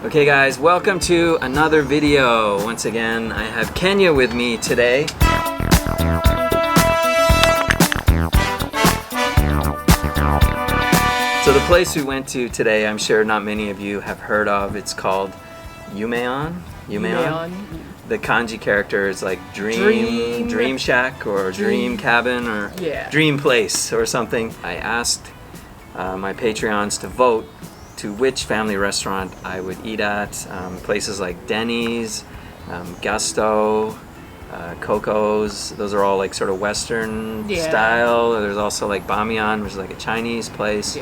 Okay guys, welcome to another video. Once again, I have Kenya with me today. So the place we went to today, I'm sure not many of you have heard of. It's called Yumean. The kanji character is like dream shack or dream cabin or dream place or something. I asked my Patreons to vote to which family restaurant I would eat at. Places like Denny's, Gusto, Coco's. Those are all like sort of Western style. There's also like Bamiyan, which is like a Chinese place.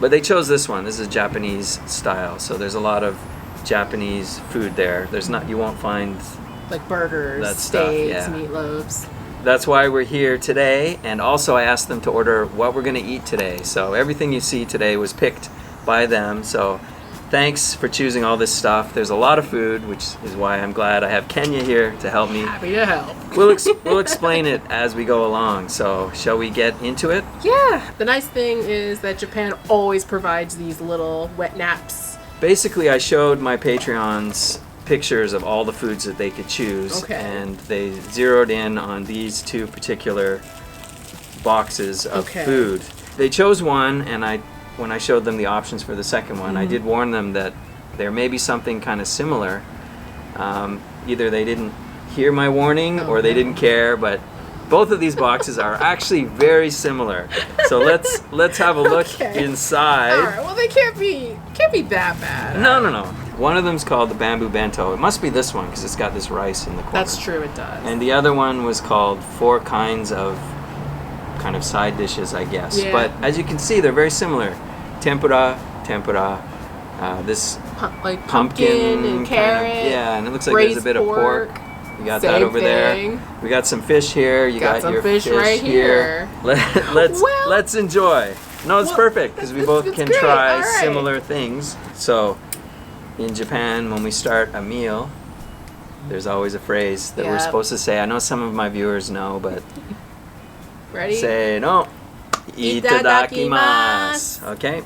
But they chose this one. This is Japanese style. So there's a lot of Japanese food there. You won't find like burgers, steaks, meatloaves. That's why we're here today. And also I asked them to order what we're gonna eat today. So everything you see today was picked by them. So thanks for choosing all this stuff. There's a lot of food, which is why I'm glad I have Kenya here to help me. Happy to help. We'll explain it as we go along. So shall we get into it? Yeah. The nice thing is that Japan always provides these little wet naps. Basically, I showed my Patreons pictures of all the foods that they could choose, and they zeroed in on these two particular boxes of food. They chose one, and when I showed them the options for the second one, I did warn them that there may be something kind of similar. Either they didn't hear my warning or they didn't care, but both of these boxes are actually very similar. So let's have a look inside. All right. Well, they can't be that bad. No. One of them's called the bamboo bento. It must be this one because it's got this rice in the corner. That's true. It does. And the other one was called 4 kinds of kind of side dishes, I guess. Yeah. But as you can see, they're very similar. Tempura. This like pumpkin and carrot. And it looks like there's a bit of pork. You got that over there. We got some fish here. You got some your fish right here. Let's enjoy. No, it's perfect because we both can try similar things. So, in Japan, when we start a meal, there's always a phrase that we're supposed to say. I know some of my viewers know, but ready? Say no. Itadakimasu. Okay.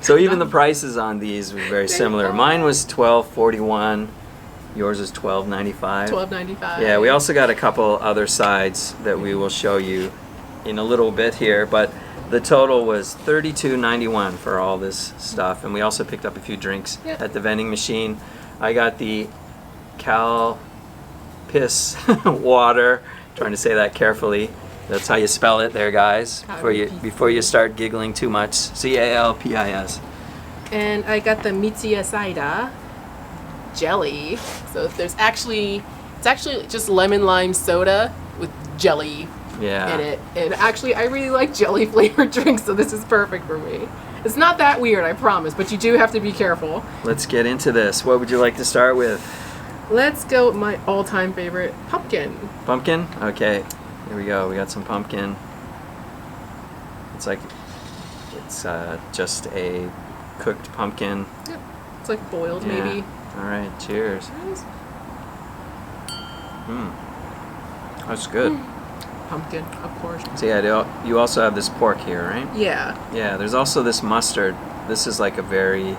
So even the prices on these were very similar. Mine was $12.41. Yours is $12.95. $12.95. Yeah, we also got a couple other sides that we will show you in a little bit here, but the total was $32.91 for all this stuff, and we also picked up a few drinks at the vending machine. I got the Piss water. Trying to say that carefully. That's how you spell it there, guys, before you start giggling too much. CALPIS. And I got the Mitsuya Cider jelly. So it's actually just lemon lime soda with jelly in it. And actually, I really like jelly flavored drinks, so this is perfect for me. It's not that weird, I promise, but you do have to be careful. Let's get into this. What would you like to start with? Let's go with my all-time favorite, pumpkin. Pumpkin? Okay. Here we go. We got some pumpkin. It's just a cooked pumpkin. Yep. It's like boiled, maybe. All right. Cheers. That's good. Pumpkin, of course. So yeah, you also have this pork here, right? Yeah. Yeah. There's also this mustard. This is like a very.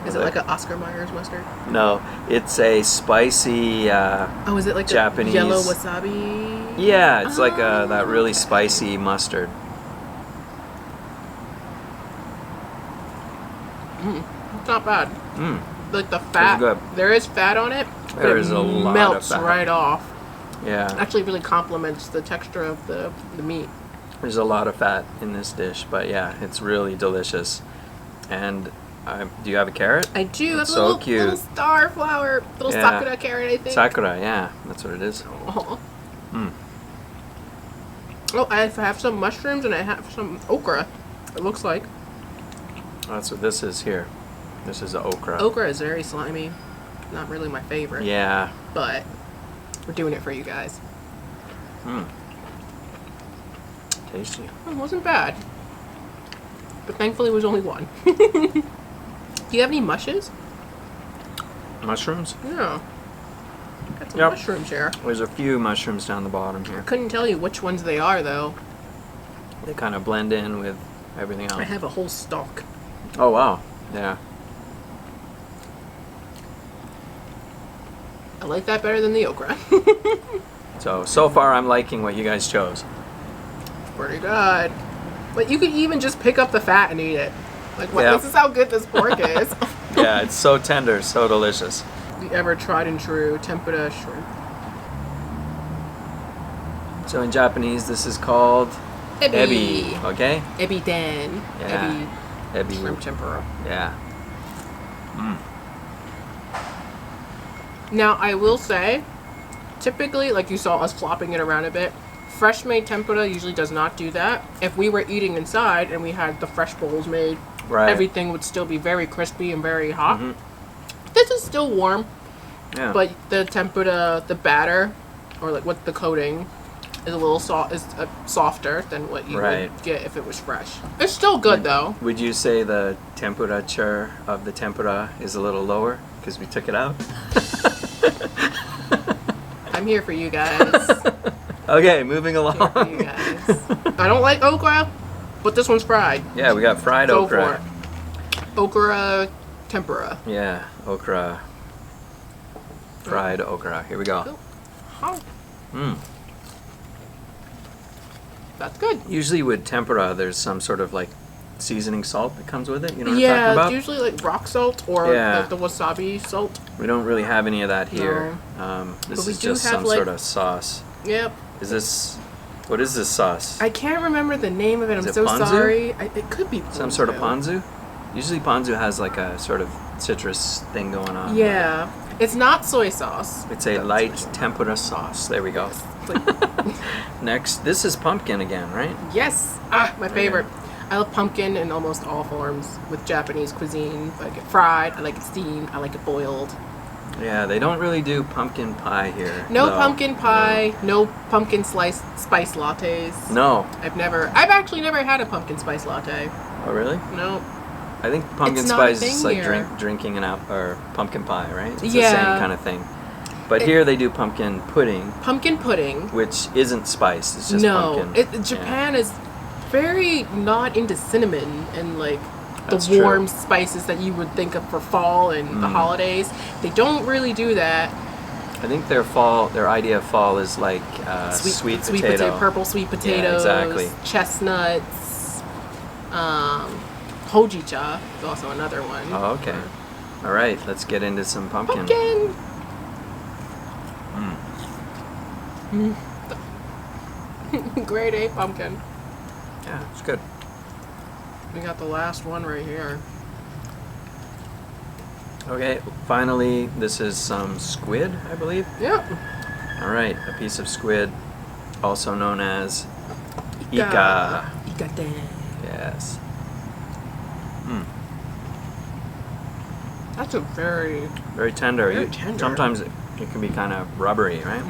Is it like an Oscar Mayer mustard? No, it's a spicy. Is it like Japanese a yellow wasabi? Yeah, it's like that really spicy mustard. It's not bad. Like the fat, there is fat on it, There is a lot melts of fat. right off. Yeah. It actually really complements the texture of the meat. There's a lot of fat in this dish, but yeah, it's really delicious. And do you have a carrot? I do. It's so cute. Little star flower, little sakura carrot, I think. Sakura, yeah, that's what it is. Oh, I have some mushrooms and I have some okra. It looks like. That's what this is here. This is the okra. Okra is very slimy. Not really my favorite. Yeah. But we're doing it for you guys. Tasty. It wasn't bad. But thankfully it was only one. Do you have any mushes? Mushrooms? Yeah. Got some mushrooms here. There's a few mushrooms down the bottom here. Couldn't tell you which ones they are, though. They kind of blend in with everything else. I have a whole stalk. Oh, wow. Yeah. like that better than the okra. So far I'm liking what you guys chose. Pretty good. But you could even just pick up the fat and eat it. Like, what? Yeah. This is how good this pork is. Yeah, it's so tender, so delicious. The ever tried and true tempura shrimp. So in Japanese, this is called Ebi. Okay? Ebi den. Yeah. Ebi. Shrimp tempura. Yeah. Now, I will say, typically, like you saw us flopping it around a bit, fresh made tempura usually does not do that. If we were eating inside and we had the fresh bowls made, everything would still be very crispy and very hot. This is still warm, but the tempura, the batter, or like what the coating, is a little softer than what you would get if it was fresh. It's still good though. Would you say the temperature of the tempura is a little lower because we took it out? I'm here for you guys. Okay, moving along. Here for you guys. I don't like okra, but this one's fried. Yeah, we got fried Go okra. for it. Okra tempura. Yeah, okra. Fried okra. Here we go. That's good. Usually with tempura, there's some sort of like seasoning salt that comes with it. You know what I'm talking Yeah, about? it's usually like rock salt or like the wasabi salt. We don't really have any of that here. This is just some sort of sauce. Yep. Is this... What is this sauce? I can't remember the name of it. I'm it so ponzu? sorry. It could be ponzu. Some sort of ponzu? Usually ponzu has like a sort of citrus thing going on. Yeah. It's not soy sauce. It's a light tempura sauce. There we go. Next, this is pumpkin again, right? Yes. My favorite. I love pumpkin in almost all forms with Japanese cuisine. I like it fried. I like it steamed. I like it boiled. Yeah, they don't really do pumpkin pie here. No pumpkin pie. No pumpkin spice lattes. No. I've actually never had a pumpkin spice latte. Oh, really? No. I think pumpkin spice is like drinking or pumpkin pie, right? It's the same kind of thing. But here they do pumpkin pudding. Pumpkin pudding. Which isn't spice. It's just pumpkin. Japan is very not into cinnamon and like the warm spices that you would think of for fall and the holidays. They don't really do that. I think their idea of fall is like sweet potato. Purple sweet potatoes. Yeah, exactly. Chestnuts. Hojicha is also another one. Oh, okay. All right, let's get into some pumpkin. Grade A pumpkin. Yeah, it's good. We got the last one right here. Okay, finally, this is some squid, I believe. Yep. All right, a piece of squid, also known as Ika. Ika-den. Yes. That's a very tender. Very tender. Sometimes it can be kind of rubbery, right?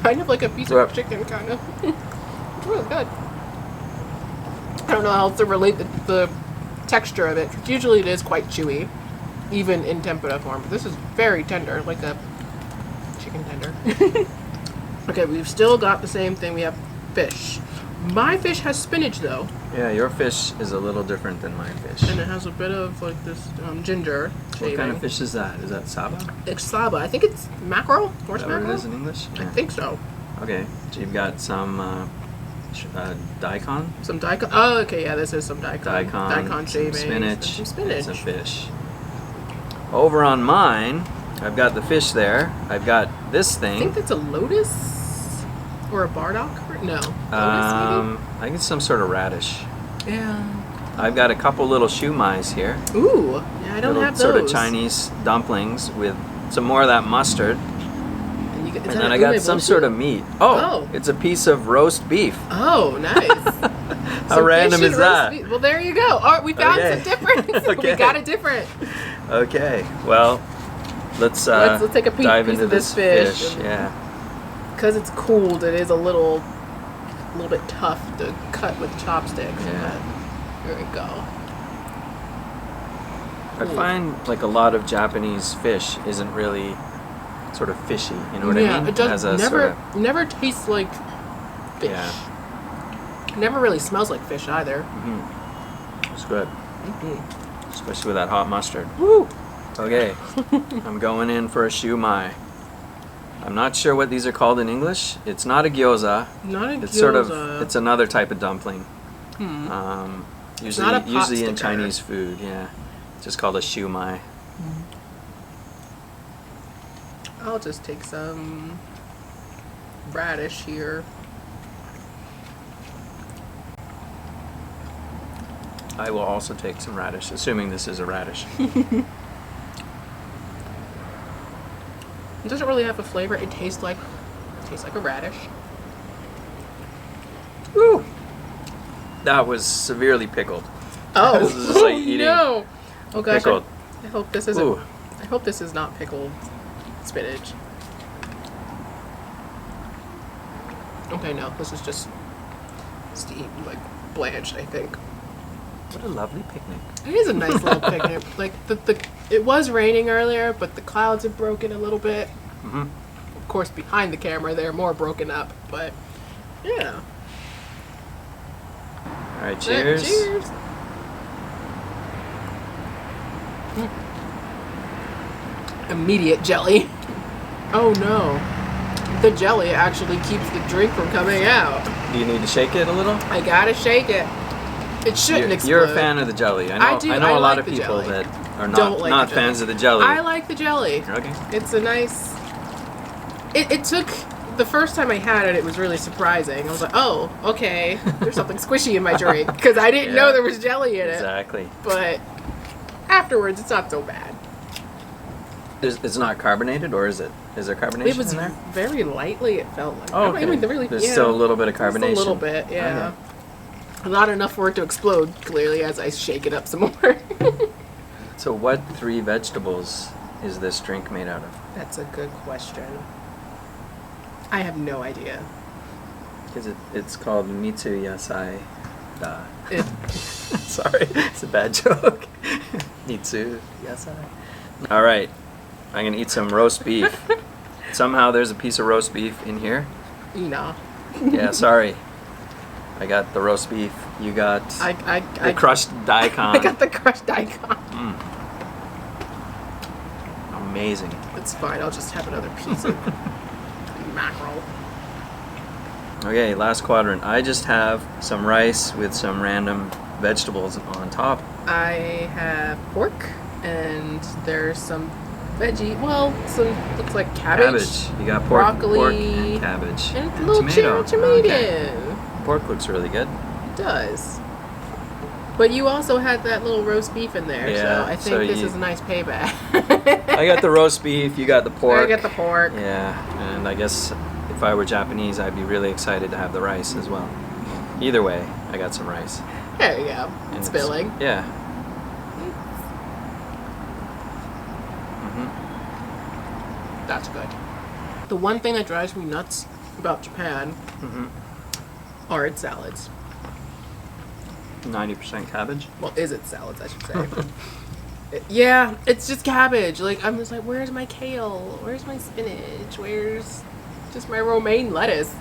Kind of like a piece of chicken, kind of. It's really good. I don't know how else to relate the texture of it. Usually it is quite chewy, even in tempura form. But this is very tender, like a chicken tender. Okay, we've still got the same thing. We have fish. My fish has spinach, though. Yeah, your fish is a little different than my fish. And it has a bit of like this ginger shaving. What kind of fish is that? Is that saba? It's saba. I think it's mackerel. Horse Is that mackerel. what it is in English? I think so. Okay, so you've got some daikon? Some daikon. Oh, okay, yeah, this is some daikon. Daikon shaving. Spinach. Some spinach. Some fish. Over on mine, I've got the fish there. I've got this thing. I think that's a lotus or a bardock. No. Lotus, I think it's some sort of radish. Yeah. I've got a couple little shumais here. Ooh, yeah, I don't have those. Sort of Chinese dumplings with some more of that mustard. And then I got some sort of meat. Oh, it's a piece of roast beef. Oh, nice. How random is that? Well, there you go. All right, we found some difference. We got it different. Okay, well, let's take a dive piece into of this fish. Yeah. Because it's cooled, it is a little bit tough to cut with chopsticks. Yeah. There we go. I find like a lot of Japanese fish isn't really sort of fishy. You know what I mean? Yeah, it does never tastes like fish. Yeah. Never really smells like fish either. It's good. Especially with that hot mustard. Woo! Okay, I'm going in for a shumai. I'm not sure what these are called in English. It's not a gyoza. Not a It's gyoza. sort of, it's another type of dumpling. Usually, not a pot usually in sticker. Chinese food, yeah. It's just called a shumai. I'll just take some radish here. I will also take some radish, assuming this is a radish. It doesn't really have a flavor. It tastes like a radish. Woo! That was severely pickled. Oh, This is just like eating no! Oh gosh, pickled. I hope this isn't. Ooh. I hope this is not pickled spinach. Okay, no, this is just steamed, like blanched, I think. What a lovely picnic. It is a nice little picnic. Like it was raining earlier, but the clouds have broken a little bit. Mm-hmm. Of course, behind the camera, they're more broken up, but yeah. All right, cheers. Cheers. Immediate jelly. Oh no. The jelly actually keeps the drink from coming out. Do you need to shake it a little? I gotta shake it. It shouldn't explode. You're a fan of the jelly. I know. I do. I know I a lot like of the people jelly. that are Don't like not the jelly. fans of the jelly. I like the jelly. Okay. It's a nice. It took the first time I had it. It was really surprising. I was like, oh, okay. There's something squishy in my drink because I didn't know there was jelly in it. Exactly. But afterwards, it's not so bad. It's not carbonated, or is it? Is there carbonation It was in there? very lightly. It felt like. Oh, okay. I mean, really, There's still a little bit of carbonation. Just a little bit, yeah. Not enough for it to explode. Clearly, as I shake it up some more. So, what 3 vegetables is this drink made out of? That's a good question. I have no idea. Because it's called mitsu yasai da. It, Sorry, it's a bad joke. Mitsu yasai. All right, I'm gonna eat some roast beef. Somehow there's a piece of roast beef in here. no. Yeah, sorry. I got the roast beef. You got the crushed daikon. I got the crushed daikon. Amazing. It's fine. I'll just have another piece of mackerel. Okay, last quadrant. I just have some rice with some random vegetables on top. I have pork, and there's some veggie. Well, some looks like cabbage. You got pork, broccoli, pork and cabbage, and a little tomato. tomato. Okay. Pork looks really good. It does. But you also had that little roast beef in there, Yeah, so I think so this you- is a nice payback. I got the roast beef. You got the pork. I got the pork. Yeah, and I guess if I were Japanese, I'd be really excited to have the rice as well. Either way, I got some rice. There you go. And It's filling. Yeah. That's good. The one thing that drives me nuts about Japan are its salads. 90% cabbage. Well, is it salads, I should say. Yeah, it's just cabbage. Like, I'm just like, where's my kale? Where's my spinach? Where's just my romaine lettuce?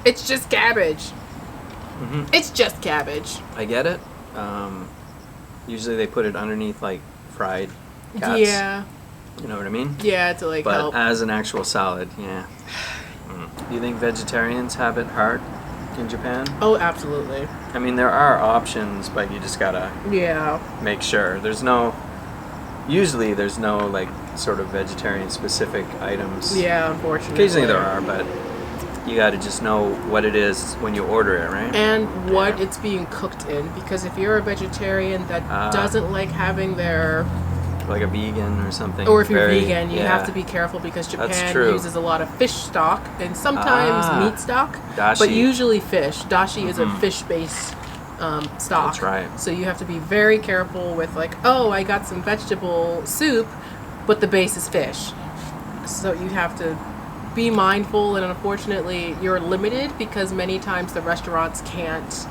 It's just cabbage. It's just cabbage. I get it. Usually they put it underneath like fried cats. Yeah. You know what I mean? Yeah, to like But help. as an actual salad, yeah. Do you think vegetarians have it hard in Japan? Oh, absolutely. I mean, there are options, but you just gotta Yeah. make sure. Usually there's no like sort of vegetarian specific items. Yeah, unfortunately. Occasionally there are, but you gotta just know what it is when you order it, right? And what it's being cooked in, because if you're a vegetarian that doesn't like having their, Like a vegan or something. or if you're vegan, you have yeah. to be careful because That's Japan true. uses a lot of fish stock and sometimes meat stock, Dashi. but usually fish. Dashi is a fish-based stock. That's right. So you have to be very careful with like, oh, I got some vegetable soup, but the base is fish. So you have to be mindful, and unfortunately you're limited because many times the restaurants can't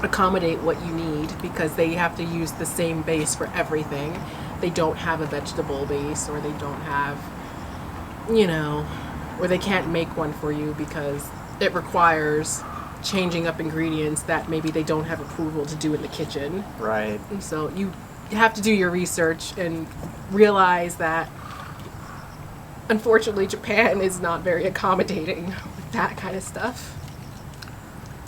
accommodate what you need because they have to use the same base for everything. They don't have a vegetable base, or they don't have, or they can't make one for you because it requires changing up ingredients that maybe they don't have approval to do in the kitchen. Right. And so you have to do your research and realize that, unfortunately, Japan is not very accommodating with that kind of stuff.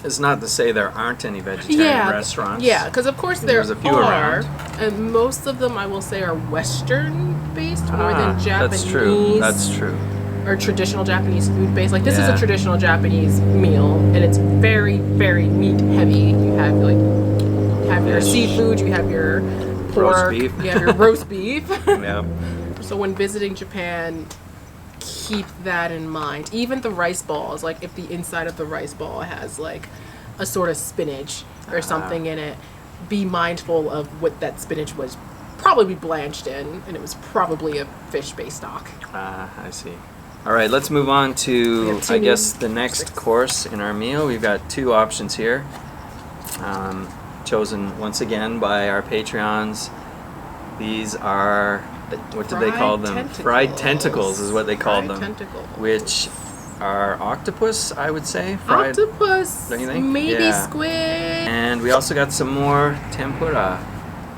It's not to say there aren't any vegetarian restaurants. Yeah, because of course there's a few around. And most of them, I will say, are Western-based more than Japanese. That's true. That's true. Or traditional Japanese food-based. Like, this is a traditional Japanese meal, and it's very, very meat-heavy. You have, your seafood, you have your pork, roast beef. you have your roast beef. Yeah. So when visiting Japan, keep that in mind. Even the rice balls, like if the inside of the rice ball has like a sort of spinach or something in it, be mindful of what that spinach was probably blanched in, and it was probably a fish-based stock. I see. All right, let's move on to, I guess, the next course in our meal. We've got 2 options here, chosen once again by our Patreons. These are, what did they call them? Tentacles. Fried tentacles is what they called them. Tentacles. Which are octopus, I would say. Fried octopus, don't you think? maybe squid. And we also got some more tempura.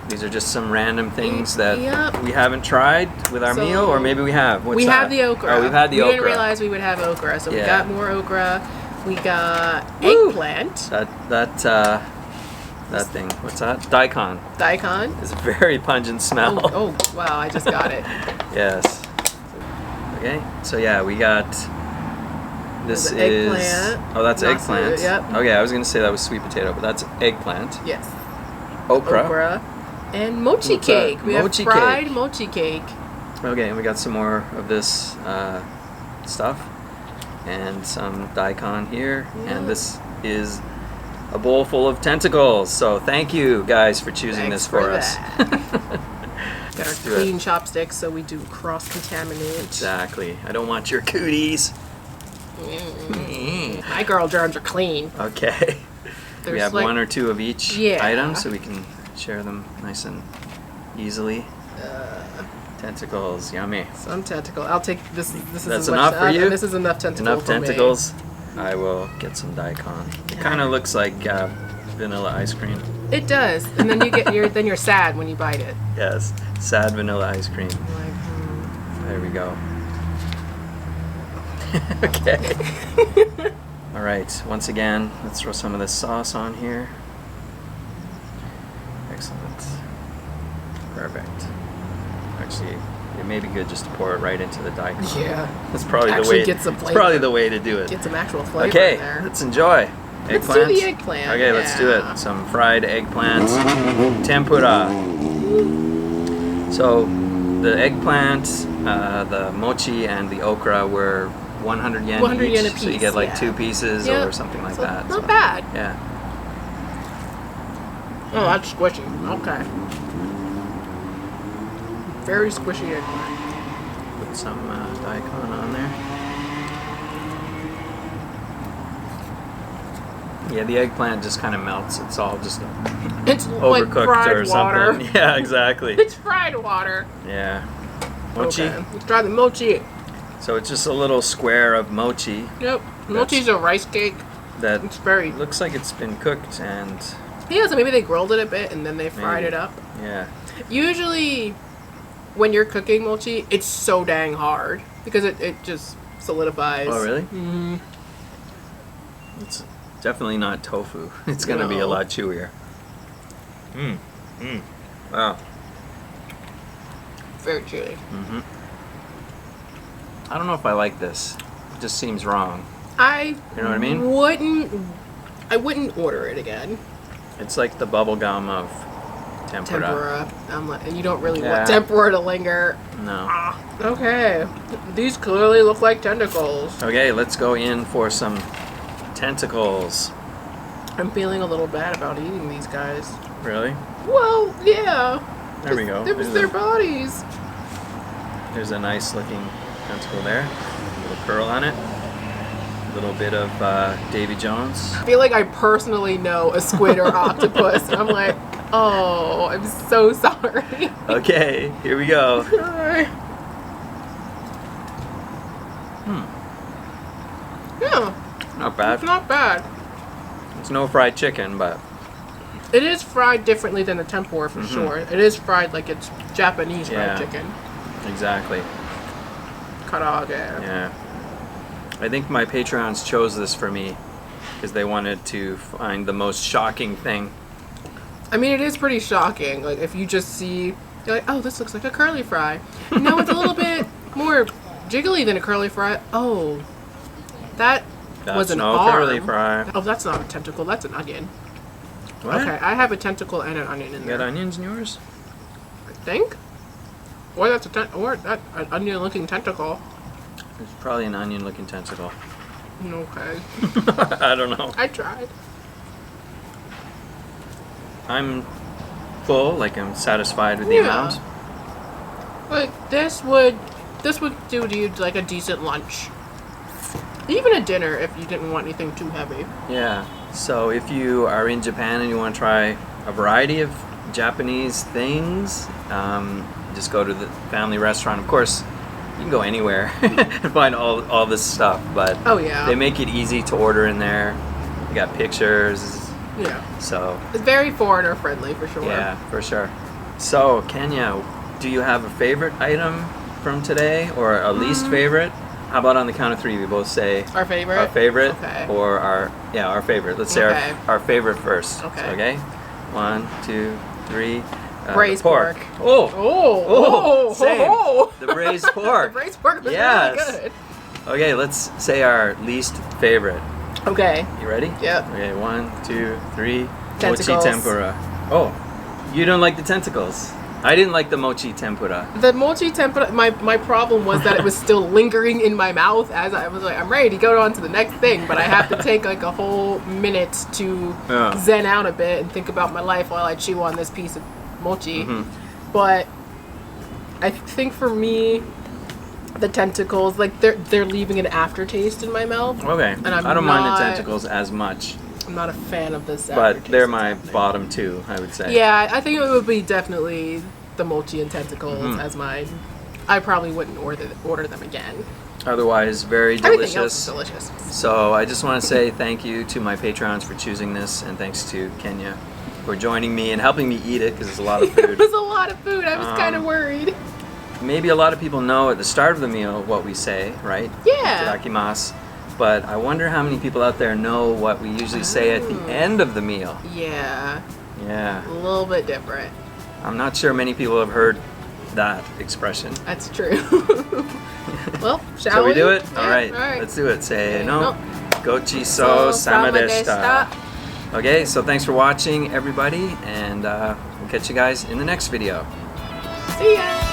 These are just some random things that we haven't tried with our meal, or maybe we have. What's we that? have the okra. Oh, we've had the okra. We didn't realize we would have okra, so we got more okra. We got eggplant. That thing. What's that? Daikon. Daikon. It's a very pungent smell. Oh, wow, I just got it. Yes. Okay, so yeah, we got... This is... eggplant. Oh, that's eggplant. Yep. Okay, I was going to say that was sweet potato, but that's eggplant. Yes. Okra. And mochi cake. We have fried mochi cake. Okay, and we got some more of this stuff. And some daikon here. Yeah. And this is a bowl full of tentacles. So thank you guys for choosing this for us. Got our clean chopsticks so we do cross-contaminate. Exactly. I don't want your cooties. My girl germs are clean. Okay. We have 1 or 2 of each item so we can share them nice and easily. Tentacles, yummy. Some tentacle. I'll take this. That's enough for you? This is enough tentacle Enough for tentacles? me. I will get some daikon. It kind of looks like vanilla ice cream. It does, and then then you're sad when you bite it. Yes, sad vanilla ice cream. There we go. Okay. All right. Once again, let's throw some of this sauce on here. Excellent. Perfect. Actually, it may be good just to pour it right into the daikon. Yeah. That's probably the way. It's probably the way to do it. Get some actual flavor in there. Let's enjoy. Let's do the eggplant. Okay, let's do it. Some fried eggplant tempura. So the eggplant, the mochi, and the okra were 100 yen 100 each. yen a piece. So you get like 2 pieces or something like that. Not bad. Yeah. Oh, that's squishy. Okay. Very squishy eggplant. Put some daikon on there. Yeah, the eggplant just kind of melts. It's all just overcooked like fried or something. Water. Yeah, exactly. It's fried water. Yeah. Mochi. Okay. Let's try the mochi. So it's just a little square of mochi. Yep. Mochi's a rice cake. That it's very looks like it's been cooked and. Yeah, so maybe they grilled it a bit and then they fried it up. Yeah. Usually, when you're cooking mochi, it's so dang hard because it just solidifies. Oh, really? Mm-hmm. It's definitely not tofu. It's going to be a lot chewier. Wow. Very chewy. Mm-hmm. I don't know if I like this. It just seems wrong. You know what I mean? I wouldn't order it again. It's like the bubble gum of tempura. And you don't really want tempura to linger. No. Okay. These clearly look like tentacles. Okay, let's go in for some tentacles. I'm feeling a little bad about eating these guys. Really? Well, yeah. There we go. It was their bodies. There's a nice looking tentacle there. A little curl on it. A little bit of Davy Jones. I feel like I personally know a squid or octopus. And I'm like, oh, I'm so sorry. Okay, here we go. Yeah. Not bad. It's not bad. It's no fried chicken, but It is fried differently than the tempura for sure. It is fried like it's Japanese fried chicken. Exactly. Karaage. Yeah. I think my Patreons chose this for me because they wanted to find the most shocking thing. I mean, it is pretty shocking. Like, if you just see, you're like, oh, this looks like a curly fry. No, it's a little bit more jiggly than a curly fry. Oh, that was an arm. Curly fry. Oh, that's not a tentacle. That's an onion. What? Okay, I have a tentacle and an onion in there. You got onions in yours? I think. Or that's an onion-looking tentacle. It's probably an onion-looking tentacle. Okay. I don't know. I tried. I'm full, like I'm satisfied with the amount. Like this would do you like a decent lunch. Even a dinner if you didn't want anything too heavy. Yeah. So if you are in Japan and you want to try a variety of Japanese things, just go to the family restaurant. Of course, you can go anywhere and find all this stuff, but they make it easy to order in there. You got pictures. Yeah. So it's very foreigner friendly for sure. Yeah, for sure. So Kenya, do you have a favorite item from today or a least favorite? How about on the count of three, we both say our favorite? Our favorite, okay. Or our favorite. Let's say our favorite first. Okay. 1, 2, 3. Braised pork. Oh, same. Oh. The braised pork. The braised pork was really good. Okay, let's say our least favorite. Okay. You ready? Yep. Okay, 1, 2, 3. Tentacles. Mochi tempura. Oh, you don't like the tentacles? I didn't like the mochi tempura. The mochi tempura, my problem was that it was still lingering in my mouth as I was like, I'm ready to go on to the next thing, but I have to take like a whole minute to zen out a bit and think about my life while I chew on this piece of mochi. But I think for me, the tentacles, like they're leaving an aftertaste in my mouth. Okay, and I don't mind the tentacles as much. I'm not a fan of this. But they're my bottom two, I would say. Yeah, I think it would be definitely the mochi and tentacles as mine. I probably wouldn't order them again. Otherwise, very delicious. Everything else is delicious. So I just want to say thank you to my Patrons for choosing this, and thanks to Kenya for joining me and helping me eat it because it's a lot of food. It was a lot of food. I was kind of worried. Maybe a lot of people know at the start of the meal what we say, right? Yeah. Itadakimasu. But I wonder how many people out there know what we usually say at the end of the meal. Yeah. Yeah. A little bit different. I'm not sure many people have heard that expression. That's true. Well, shall we do it? Yeah, all right. Let's do it. Say no. Gochi So sama deshita. Okay, so thanks for watching, everybody, and we'll catch you guys in the next video. See ya!